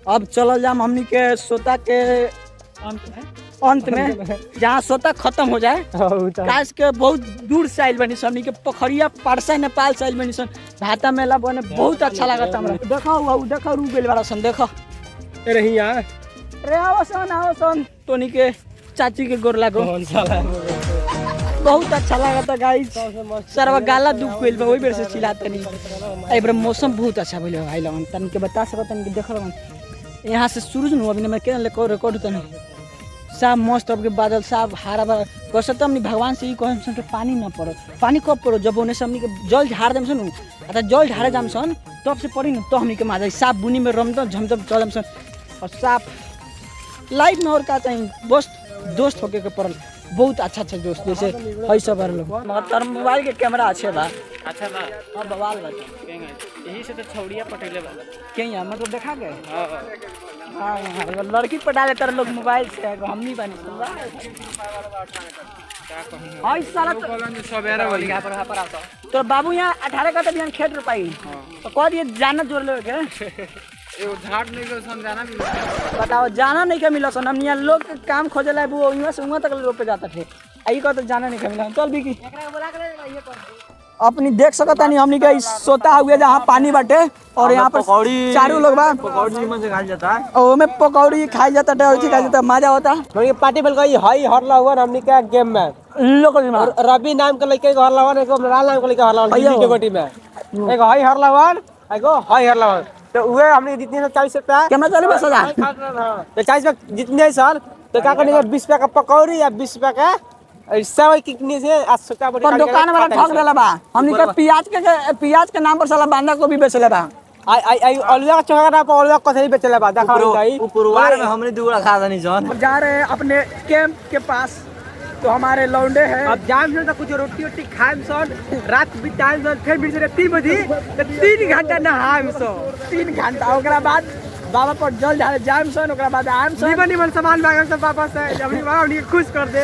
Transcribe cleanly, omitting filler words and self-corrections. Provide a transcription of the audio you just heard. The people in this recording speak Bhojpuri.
अब चल जाम हमनी के सोता के अंत में जहाँ सोता खत्म हो जाए। काश के बहुत दूर से आइल बनी सन, के पोखरिया पारसा नेपाल से आइल बनी सन। भाता मेला बने बहुत अच्छा लागत हमरा। देखो रू गेल वाला सन, देखो रही यार रे आओ सन तोनी के चाची के गोर लागो। बहुत अच्छा लागता गाइस। सरवा गाला दुख गइल बा, ओइ बेर से चिल्लाते नहीं। ए बेर मौसम बहुत अच्छा भइल भाई लगन तन के बता सकत तन के देखल मन यहाँ से सूरज न अभी मैं के रिकॉर्ड तनी साफ मस्त। अब के बादल साफ हरा भरा कसत हमनी भगवान से ई कहम सन के पानी ना पड़ो। पानी कब पड़ो जब होने से हमनी के जल झाड़ देम सन। अता जल झाड़े जाम सन तब से पड़ी न तो हमनी के माजा साफ बुनी में रमदम झमझम चलम सन। और साफ लाइफ में और का चाहिए बस दोस्त होके के पड़ल। बहुत अच्छा दोस्त जैसे है सब लोग। मगर तार मोबाइल के कैमरा अच्छे बा। अच्छा बा हां बवाल बा। यही से तो छौड़िया पटेले बा के यहाँ मतलब देखा गए। हां यार लड़की पटा ले तार लोग मोबाइल से हमनी बानी हां इस साल तो सबेरा वाली यहां पर आता तो बाबू यहाँ 18 का तो बिहान खेत रोपाई तो कह दिए जाना जोड़ ले के एगो झाड़ नहीं के समझाना मिला। बताओ जाना नहीं के मिला सन। हम यहाँ लोग के काम खोजे ला वो यहाँ से वहाँ तक रोपे जाता थे। आई का तो जाना नहीं के मिला। चल बिकी अपनी देख सकता नहीं हमनी के सोता हुए जहाँ पानी बाटे और यहाँ पर चारों लोग बा पकौड़ी मन से खाया जाता है और में पकौड़ी खाई जाता है और खाई जाता है मजा होता है। पार्टी बल गई हई हरला हुआ हमनी का गेम में लोग रवि नाम के लड़के को हरला हुआ एक लाल नाम के लड़का हरला हुआ के गोटी में एक हई हरला हुआ एगो हई हरला हुआ तो उहे हमने जितने 40 रुपया कैमरा चले बस हजार तो 40 रुपया जितने सर तो क्या करने 20 रुपया का पकौड़ी या 20 रुपया का सब कितने से 80 का पर दुकान वाला ठग देला बा। हमनी के प्याज के नाम पर साला बांधा को भी बेचले बा। आई अलुआ का चोखा ना पर अलुआ कथई बेचले बा देखा गई उपरवार में हमने दुगला खा दनी जन जा रहे हैं अपने कैंप के पास तो हमारे लौंडे हैं। अब जाम से तो कुछ रोटी खाएम सन रात बिताएम सन फिर मिल 3 बजे तो 3 घंटा नहाएम सन 3 घंटा ओकरा बाद बाबा पर जल झाड़े जाम सन ओकरा बाद आम सन निमन सामान मांगम सब वापस से हमनी खुश कर दे।